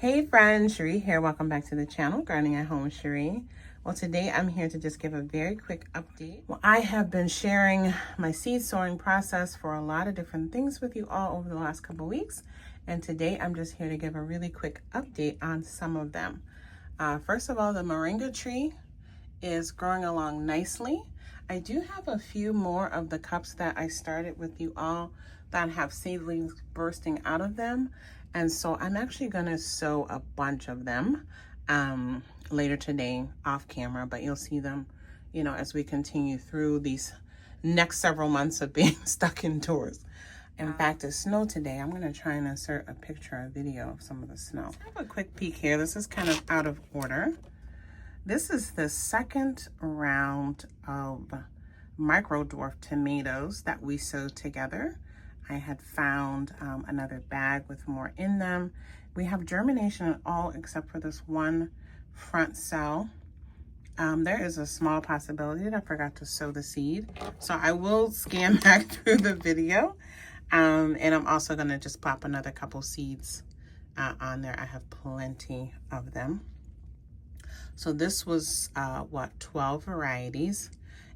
Hey friends, Cherie here. Welcome back to the channel, Gardening at Home with Cherie. Well, today I'm here to just give a very quick update. Well, I have been sharing my seed sowing process for a lot of different things with you all over the last couple weeks. And today I'm just here to give a really quick update on some of them. First of all, the moringa tree is growing along nicely. I do have a few more of the cups that I started with you all that have seedlings bursting out of them. And so I'm actually gonna sow a bunch of them later today off camera, but you'll see them, as we continue through these next several months of being stuck indoors. In fact, it's snow today. I'm gonna try and insert a picture or video of some of the snow. Let's have a quick peek here. This is kind of out of order. This is the second round of Microdwarf tomatoes that we sowed together. I had found another bag with more in them. We have germination in all except for this one front cell. There is a small possibility that I forgot to sow the seed. So I will scan back through the video. And I'm also gonna just pop another couple seeds on there. I have plenty of them. So this was 12 varieties.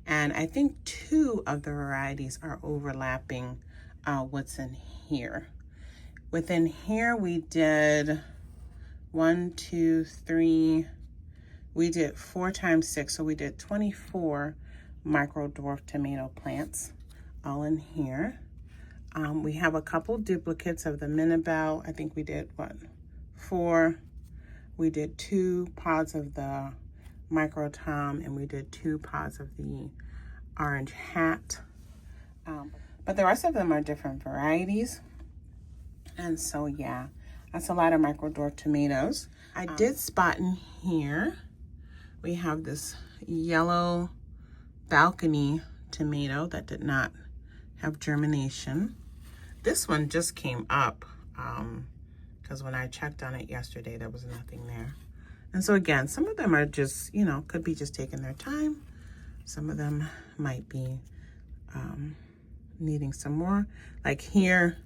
And I think 2 of the varieties are overlapping what's in here. Within here we did 1, 2, 3, we did 4 times 6, so we did 24 Microdwarf tomato plants all in here. We have a couple duplicates of the Minibel. I think we did 4. We did 2 pods of the Micro Tom, and we did 2 pods of the Orange Hat. But the rest of them are different varieties. And so, yeah, that's a lot of Microdwarf tomatoes. I did spot in here, we have this yellow balcony tomato that did not have germination. This one just came up because when I checked on it yesterday, there was nothing there. And so again, some of them are just, could be just taking their time. Some of them might be needing some more. Like here,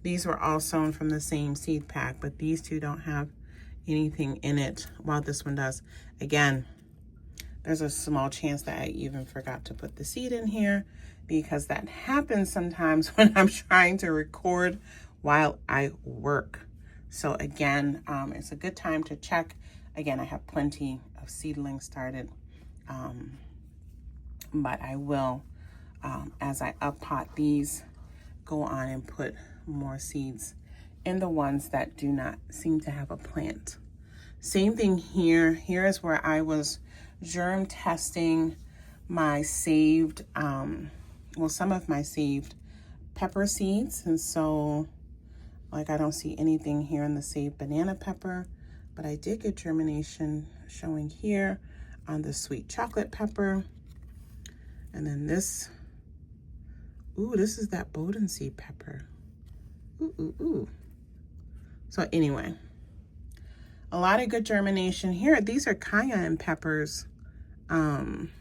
these were all sown from the same seed pack, but these 2 don't have anything in it, while this one does. Again, there's a small chance that I even forgot to put the seed in here, because that happens sometimes when I'm trying to record while I work. So again, it's a good time to check. Again, I have plenty of seedlings started, but I will, as I uppot these, go on and put more seeds in the ones that do not seem to have a plant. Same thing here. Here is where I was germ testing my saved, some of my saved pepper seeds. And so, I don't see anything here in the saved banana pepper, but I did get germination showing here on the sweet chocolate pepper. And then this, this is that bodenseed pepper. So anyway, a lot of good germination here. These are cayenne peppers. None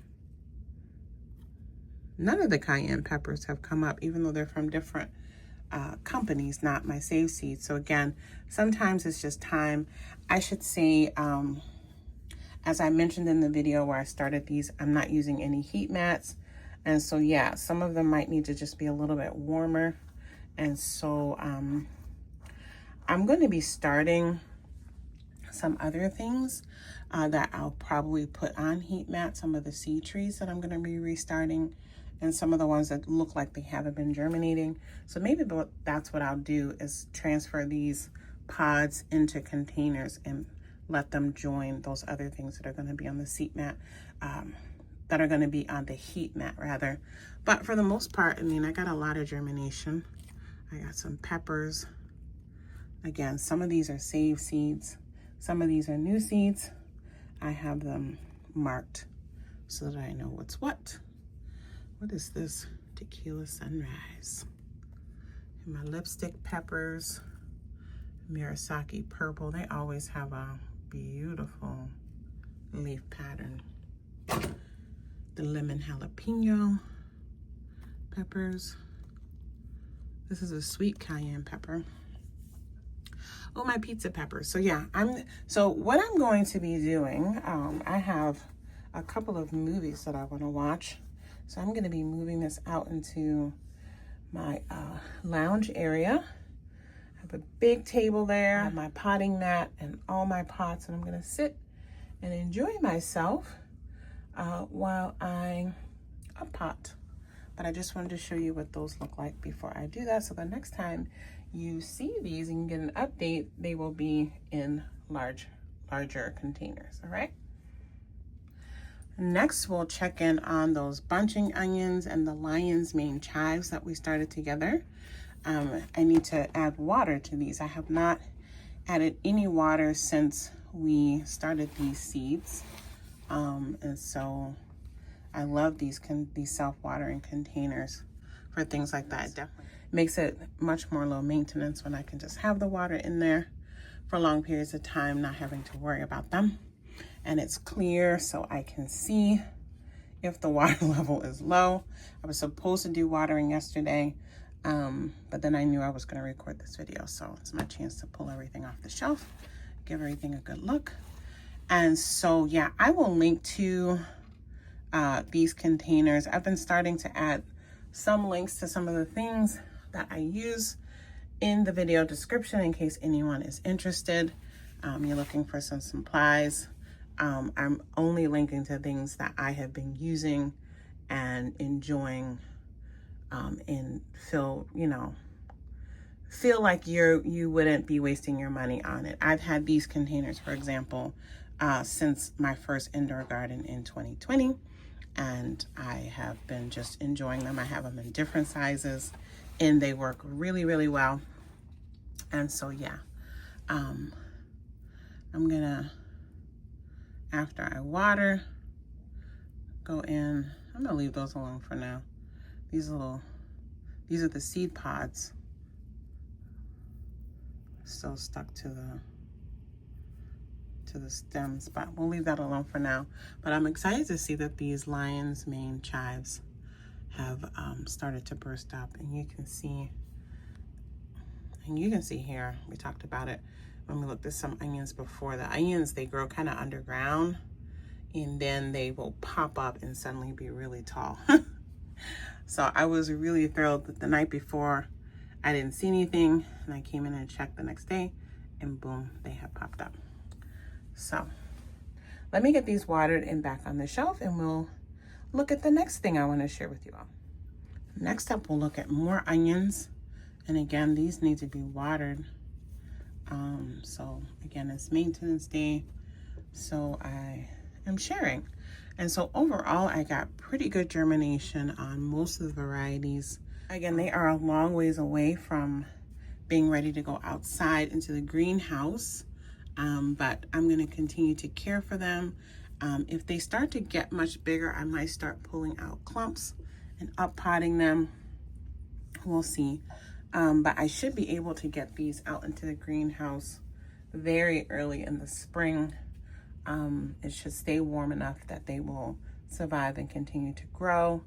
of the cayenne peppers have come up, even though they're from different companies, not my save seeds. So again, sometimes it's just time. I should say, as I mentioned in the video where I started these, I'm not using any heat mats. And so, yeah, some of them might need to just be a little bit warmer. And so I'm going to be starting some other things that I'll probably put on heat mats, some of the seed trees that I'm going to be restarting, and some of the ones that look like they haven't been germinating. So maybe that's what I'll do, is transfer these pods into containers and let them join those other things that are going to be on the seed mat, that are going to be on the heat mat rather. But for the most part, I got a lot of germination. I got some peppers. Again, some of these are saved seeds. Some of these are new seeds. I have them marked so that I know what's what. What is this? Tequila Sunrise. And my lipstick peppers, Murasaki purple. They always have a beautiful leaf pattern. The lemon jalapeno peppers. This is a sweet cayenne pepper. Oh, my pizza peppers. So yeah, so what I'm going to be doing, I have a couple of movies that I want to watch. So I'm going to be moving this out into my lounge area. I have a big table there. I have my potting mat and all my pots, and I'm going to sit and enjoy myself while I pot. But I just wanted to show you what those look like before I do that. So the next time you see these and you get an update, they will be in larger containers, all right? Next, we'll check in on those bunching onions and the lion's mane chives that we started together. I need to add water to these. I have not added any water since we started these seeds. And so I love these self-watering containers for things like that. It definitely makes it much more low maintenance when I can just have the water in there for long periods of time, not having to worry about them. And it's clear so I can see if the water level is low. I was supposed to do watering yesterday, but then I knew I was going to record this video. So it's my chance to pull everything off the shelf, give everything a good look. And so, yeah, I will link to these containers. I've been starting to add some links to some of the things that I use in the video description in case anyone is interested. You're looking for some supplies. I'm only linking to things that I have been using and enjoying, and feel like you wouldn't be wasting your money on it. I've had these containers, for example, since my first indoor garden in 2020, and I have been just enjoying them. I have them in different sizes and they work really, really well. And so, yeah, I'm gonna, after I water, go in. I'm gonna leave those alone for now. These are the seed pods. Still stuck to the stems, but we'll leave that alone for now. But I'm excited to see that these lion's mane chives have started to burst up, and you can see here, we talked about it when we looked at some onions before. The onions, they grow kind of underground, and then they will pop up and suddenly be really tall. So I was really thrilled that the night before I didn't see anything, and I came in and checked the next day, and boom, they have popped up. So let me get these watered and back on the shelf, and we'll look at the next thing I want to share with you all. Next up, we'll look at more onions. And again, these need to be watered. So again, it's maintenance day, so I am sharing. And so overall, I got pretty good germination on most of the varieties. Again, they are a long ways away from being ready to go outside into the greenhouse, but I'm going to continue to care for them. If they start to get much bigger, I might start pulling out clumps and up potting them. We'll see. But I should be able to get these out into the greenhouse very early in the spring. It should stay warm enough that they will survive and continue to grow.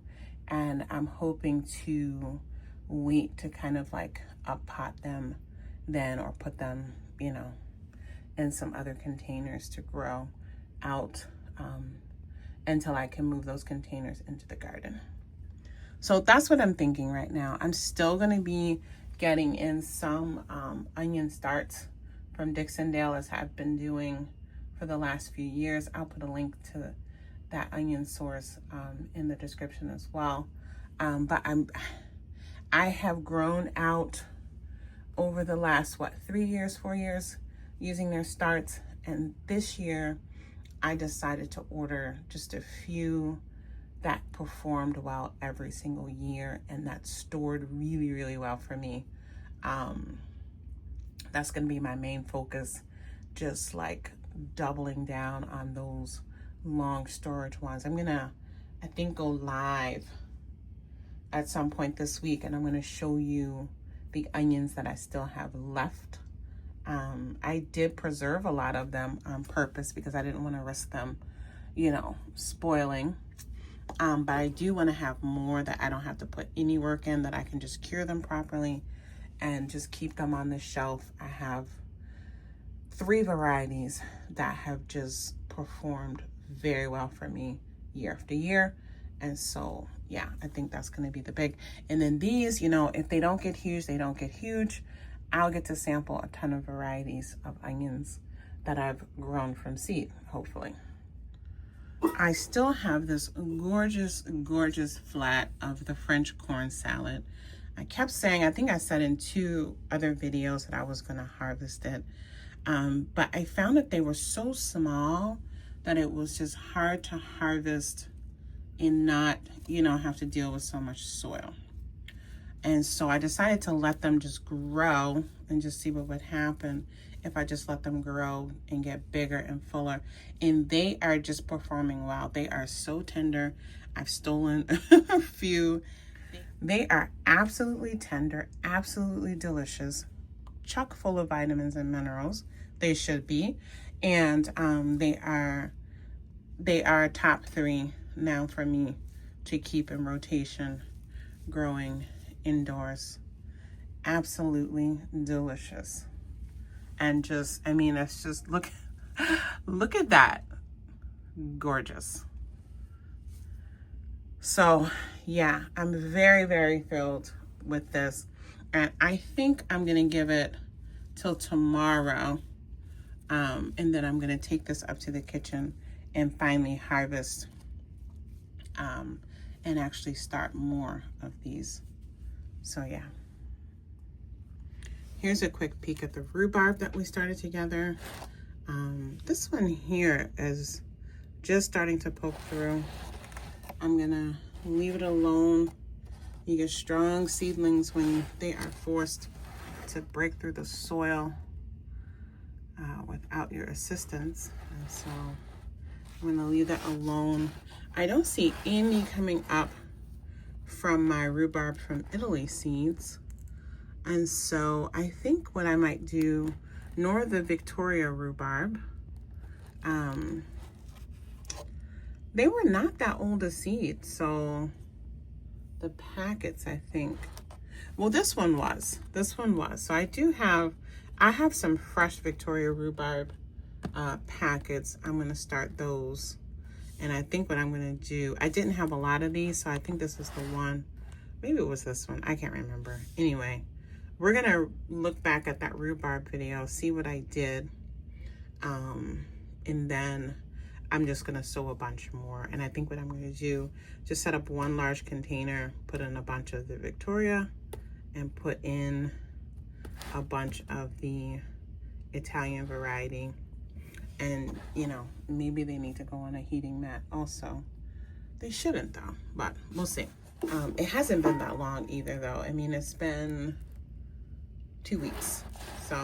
And I'm hoping to wait to kind of like up pot them then, or put them, in some other containers to grow out until I can move those containers into the garden. So that's what I'm thinking right now. I'm still gonna be getting in some onion starts from Dixondale, as I've been doing for the last few years. I'll put a link to that onion source in the description as well. But I have grown out over the last, 3 years, 4 years using their starts. And this year I decided to order just a few that performed well every single year and that stored really, really well for me. That's gonna be my main focus, just like doubling down on those long storage ones. I'm gonna, I think, go live at some point this week, and I'm gonna show you the onions that I still have left. I did preserve a lot of them on purpose because I didn't want to risk them, spoiling. But I do want to have more that I don't have to put any work in, that I can just cure them properly and just keep them on the shelf. I have 3 varieties that have just performed very well for me year after year. And so, yeah, I think that's going to be the big. And then these, you know, if they don't get huge, they don't get huge. I'll get to sample a ton of varieties of onions that I've grown from seed, hopefully. I still have this gorgeous, gorgeous flat of the French corn salad. I kept saying, I think I said in 2 other videos that I was going to harvest it. But I found that they were so small that it was just hard to harvest and not, you know, have to deal with so much soil. And so I decided to let them just grow and just see what would happen if I just let them grow and get bigger and fuller. And they are just performing well. They are so tender. I've stolen a few. They are absolutely tender, absolutely delicious, chock full of vitamins and minerals. They should be. And they are top 3 now for me to keep in rotation, growing indoors. Absolutely delicious. And just, I mean, it's just, look at that. Gorgeous. So yeah, I'm very, very thrilled with this. And I think I'm going to give it till tomorrow. And then I'm going to take this up to the kitchen and finally harvest and actually start more of these. So yeah. Here's a quick peek at the rhubarb that we started together. This one here is just starting to poke through. I'm gonna leave it alone. You get strong seedlings when they are forced to break through the soil without your assistance. And so I'm gonna leave that alone. I don't see any coming up from my rhubarb from Italy seeds. And so I think what I might do, nor the Victoria rhubarb, they were not that old a seed. So the packets, I think, well, this one was. So I have some fresh Victoria rhubarb packets. I'm gonna start those. And I think what I'm gonna do, I didn't have a lot of these, so I think this is the one. Maybe it was this one, I can't remember. Anyway, we're gonna look back at that rhubarb video, see what I did. And then I'm just gonna sow a bunch more. And I think what I'm gonna do, just set up 1 large container, put in a bunch of the Victoria, and put in a bunch of the Italian variety. And, you know, maybe they need to go on a heating mat also. They shouldn't though, but we'll see. It hasn't been that long either though. I mean, it's been 2 weeks. So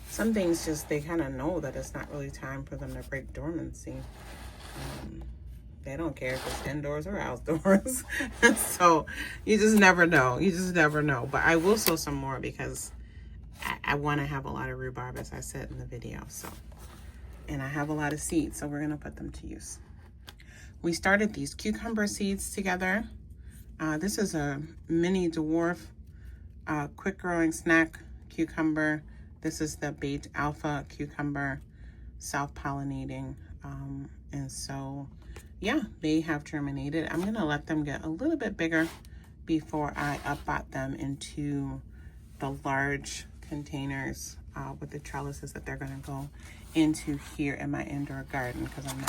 some things just, they kind of know that it's not really time for them to break dormancy. They don't care if it's indoors or outdoors. So you just never know. You just never know. But I will sow some more because I want to have a lot of rhubarb, as I said in the video. So, and I have a lot of seeds, so we're going to put them to use. We started these cucumber seeds together. This is a mini dwarf, quick growing snack cucumber. This is the Bait Alpha cucumber, self-pollinating. And so, yeah, they have germinated. I'm going to let them get a little bit bigger before I uppot them into the large containers with the trellises that they're going to go into here in my indoor garden, because I'm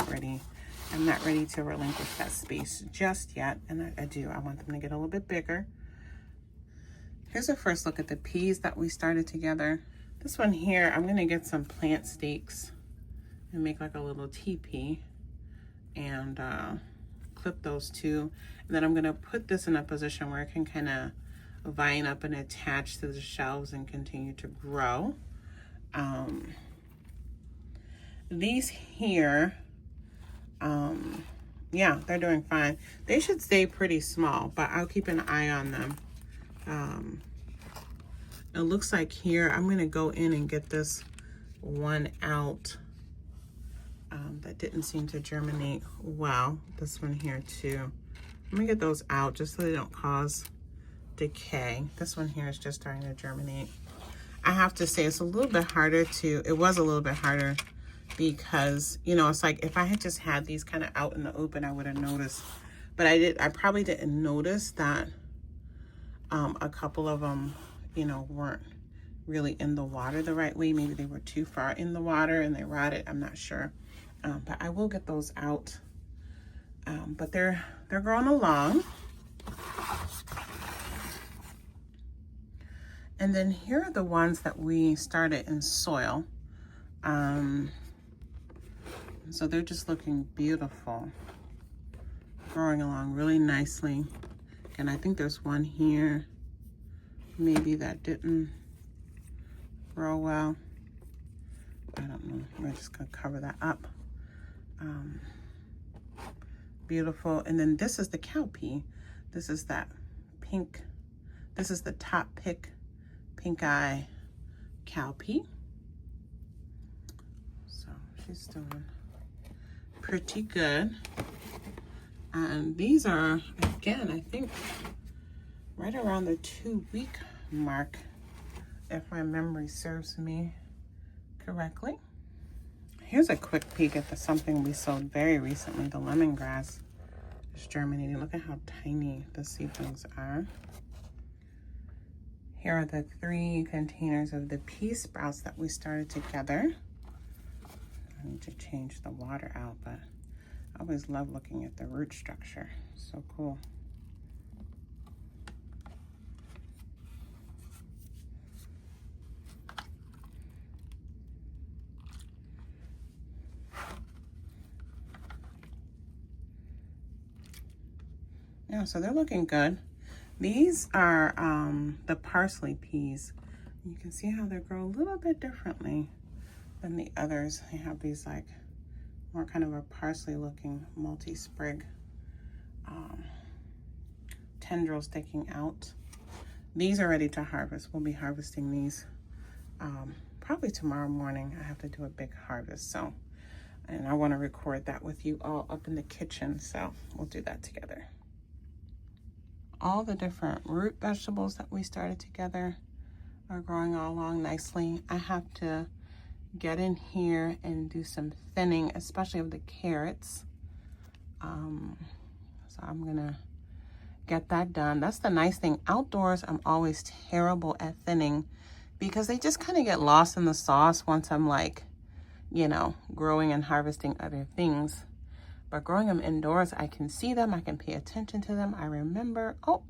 not ready to relinquish that space just yet. And I want them to get a little bit bigger. Here's a first look at the peas that we started together. This one here, I'm going to get some plant stakes and make like a little teepee and clip those 2. And then I'm going to put this in a position where it can kind of vine up and attach to the shelves and continue to grow. These here, yeah, they're doing fine. They should stay pretty small, but I'll keep an eye on them. It looks like here, I'm gonna go in and get this one out that didn't seem to germinate well. This one here too. I'm gonna get those out just so they don't cause decay. This one here is just starting to germinate. I have to say it's a little bit harder to, it was a little bit harder because, you know, it's like if I had just had these kind of out in the open, I would have noticed. But I probably didn't notice that a couple of them, you know, weren't really in the water the right way. Maybe they were too far in the water and they rotted. I'm not sure. But I will get those out. But they're growing along. And then here are the ones that we started in soil. So they're just looking beautiful, growing along really nicely. And I think there's one here, maybe that didn't grow well. I don't know, we're just gonna cover that up. Beautiful. And then this is the cowpea. This is that pink, this is the top pick pink eye cowpea. So she's doing pretty good. And these are, again, I think right around the 2-week mark, if my memory serves me correctly. Here's a quick peek at something we sowed very recently, the lemongrass is germinating. Look at how tiny the seedlings are. Here are the 3 containers of the pea sprouts that we started together. I need to change the water out, but I always love looking at the root structure. So cool. Yeah, so they're looking good. These are the parsley peas. You can see how they grow a little bit differently than the others. They have these like more kind of a parsley looking multi-sprig tendrils sticking out. These are ready to harvest. We'll be harvesting these probably tomorrow morning. I have to do a big harvest, so, and I want to record that with you all up in the kitchen, so we'll do that together. All the different root vegetables that we started together are growing all along nicely. I have to get in here and do some thinning, especially of the carrots. So I'm gonna get that done. That's the nice thing. Outdoors, I'm always terrible at thinning because they just kind of get lost in the sauce once I'm like, you know, growing and harvesting other things. But growing them indoors, I can see them, I can pay attention to them. I remember, oh,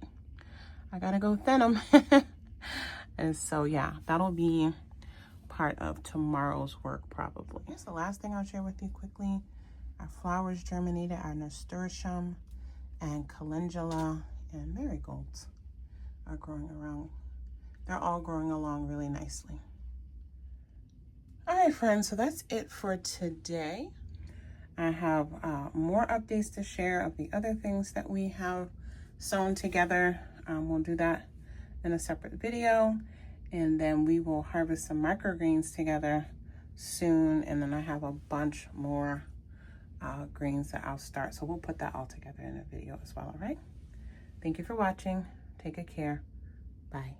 I gotta go thin them. And so yeah, that'll be part of tomorrow's work probably. Here's the last thing I'll share with you quickly. Our flowers germinated, our nasturtium and calendula and marigolds are growing around. They're all growing along really nicely. All right, friends, so that's it for today. I have more updates to share of the other things that we have sown together. We'll do that in a separate video. And then we will harvest some microgreens together soon. And then I have a bunch more greens that I'll start. So we'll put that all together in a video as well, all right? Thank you for watching. Take good care. Bye.